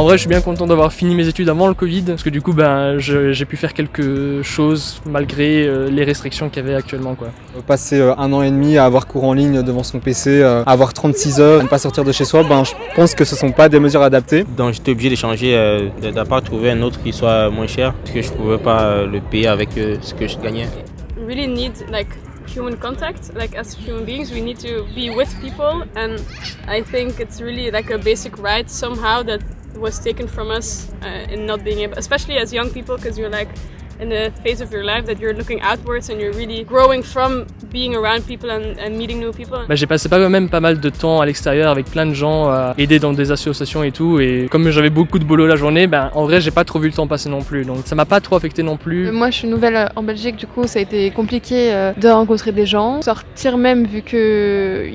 En vrai, je suis bien content d'avoir fini mes études avant le Covid, parce que du coup, j'ai pu faire quelque chose malgré les restrictions qu'il y avait actuellement, quoi. Passer 1 an et demi à avoir cours en ligne devant son PC, à avoir 36 heures, à ne pas sortir de chez soi, je pense que ce ne sont pas des mesures adaptées. Donc j'étais obligé de changer, d'avoir trouvé un autre qui soit moins cher, parce que je ne pouvais pas le payer avec ce que je gagnais. We really need human contact, as human beings we need to be with people, and I think it's really a basic right somehow that was taken from us in not being able, especially as young people, because you're in the phase of your life that you're looking outwards and you're really growing from being around people and meeting new people. J'ai passé pas mal de temps à l'extérieur avec plein de gens, à aider dans des associations et tout, et comme j'avais beaucoup de boulot la journée, en vrai j'ai pas trop vu le temps passer non plus, donc ça m'a pas trop affecté non plus. Moi je suis nouvelle en Belgique, du coup ça a été compliqué de rencontrer des gens, sortir même vu que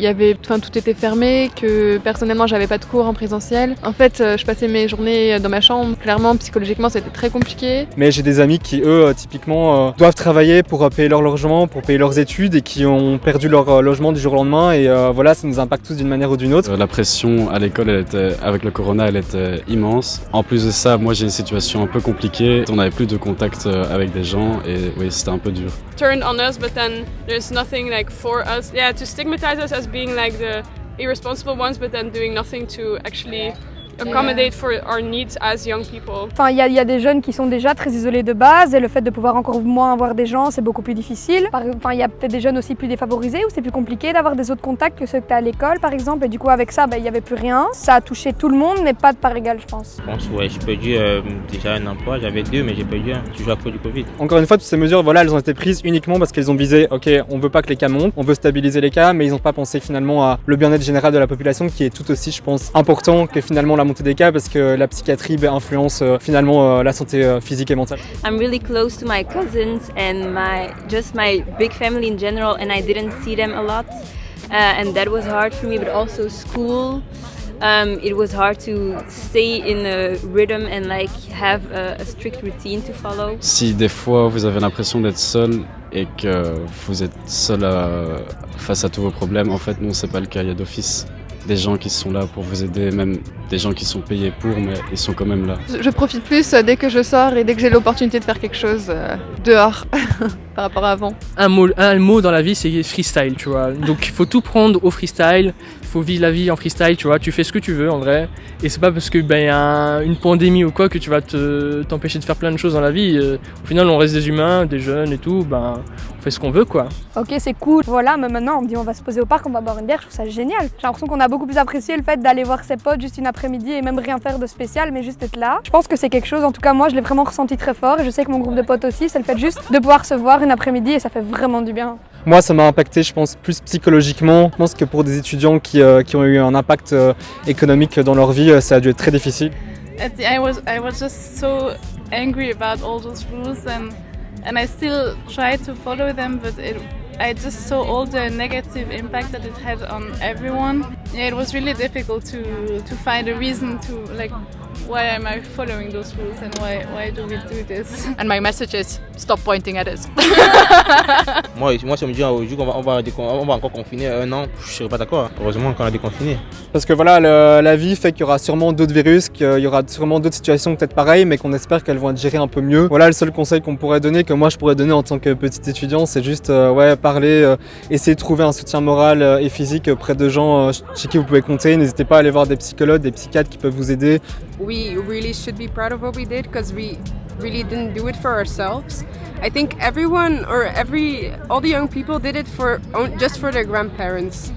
tout était fermé, que personnellement j'avais pas de cours en présentiel. En fait je passais mes journées dans ma chambre, clairement psychologiquement c'était très compliqué. Mais j'ai des amis qui eux typiquement doivent travailler pour payer leur logement, pour payer leurs études et qui ont perdu leur logement du jour au lendemain et voilà, ça nous impacte tous d'une manière ou d'une autre. La pression à l'école, avec le corona, elle était immense. En plus de ça, moi j'ai une situation un peu compliquée. On n'avait plus de contact avec des gens et oui, c'était un peu dur. Turned on us, but then there's nothing for us. Yeah, to stigmatize us as being the irresponsible ones, but then doing nothing to actually accommodate for our needs as young people. Enfin, il y a des jeunes qui sont déjà très isolés de base et le fait de pouvoir encore moins voir des gens, c'est beaucoup plus difficile. Enfin, il y a peut-être des jeunes aussi plus défavorisés où c'est plus compliqué d'avoir des autres contacts que ceux que tu as à l'école, par exemple. Et du coup, avec ça, il n'y avait plus rien. Ça a touché tout le monde, mais pas de part égale, je pense. Je pense, ouais, j'ai perdu déjà un emploi. J'avais 2, mais j'ai perdu un, toujours à cause du Covid. Encore une fois, toutes ces mesures, elles ont été prises uniquement parce qu'elles ont visé, ok, on veut pas que les cas montent, on veut stabiliser les cas, mais ils n'ont pas pensé finalement à le bien-être général de la population qui est tout aussi, je pense, important que finalement la montée des cas parce que la psychiatrie influence finalement la santé physique et mentale. I'm really close to my cousins and my big family in general, and I didn't see them a lot, and that was hard for me. But also school, it was hard to stay in a rhythm and have a strict routine to follow. Si des fois vous avez l'impression d'être seul et que vous êtes seul face à tous vos problèmes, en fait non, c'est pas le cas. Il y a d'office des gens qui sont là pour vous aider, même des gens qui sont payés pour, mais ils sont quand même là. Je profite plus dès que je sors et dès que j'ai l'opportunité de faire quelque chose dehors par rapport à avant. Un mot dans la vie, c'est freestyle, tu vois. Donc il faut tout prendre au freestyle, il faut vivre la vie en freestyle, tu vois. Tu fais ce que tu veux en vrai, et c'est pas parce que y a une pandémie ou quoi que tu vas t'empêcher de faire plein de choses dans la vie. Au final, on reste des humains, des jeunes et tout, on fait ce qu'on veut, quoi. Ok, c'est cool, voilà, mais maintenant on me dit on va se poser au parc, on va boire une bière, je trouve ça génial. J'ai l'impression qu'on a beaucoup plus apprécié le fait d'aller voir ses potes juste une après-midi et même rien faire de spécial, mais juste être là. Je pense que c'est quelque chose, en tout cas moi je l'ai vraiment ressenti très fort et je sais que mon groupe de potes aussi, c'est le fait juste de pouvoir se voir une après-midi et ça fait vraiment du bien. Moi ça m'a impacté, je pense, plus psychologiquement. Je pense que pour des étudiants qui ont eu un impact économique dans leur vie, ça a dû être très difficile. At the end, I was just so angry about all those rules and I still try to follow them, but I just saw all the negative impact that it had on everyone. Yeah, it was really difficult to find a reason to why am I following those rules and why do we do this? And my message is stop pointing at us. Moi, si on me dit aujourd'hui qu'on va encore confiner 1 an, je serais pas d'accord. Heureusement qu'on a déconfiné. Parce que voilà, la vie fait qu'il y aura sûrement d'autres virus, qu'il y aura sûrement d'autres situations peut-être pareilles, mais qu'on espère qu'elles vont être gérées un peu mieux. Voilà, le seul conseil qu'on pourrait donner, que moi je pourrais donner en tant que petit étudiant, c'est juste parler, essayer de trouver un soutien moral et physique auprès de gens chez qui vous pouvez compter. N'hésitez pas à aller voir des psychologues, des psychiatres qui peuvent vous aider. We really should be proud of what we did because we really didn't do it for ourselves. I think all the young people did it just for their grandparents.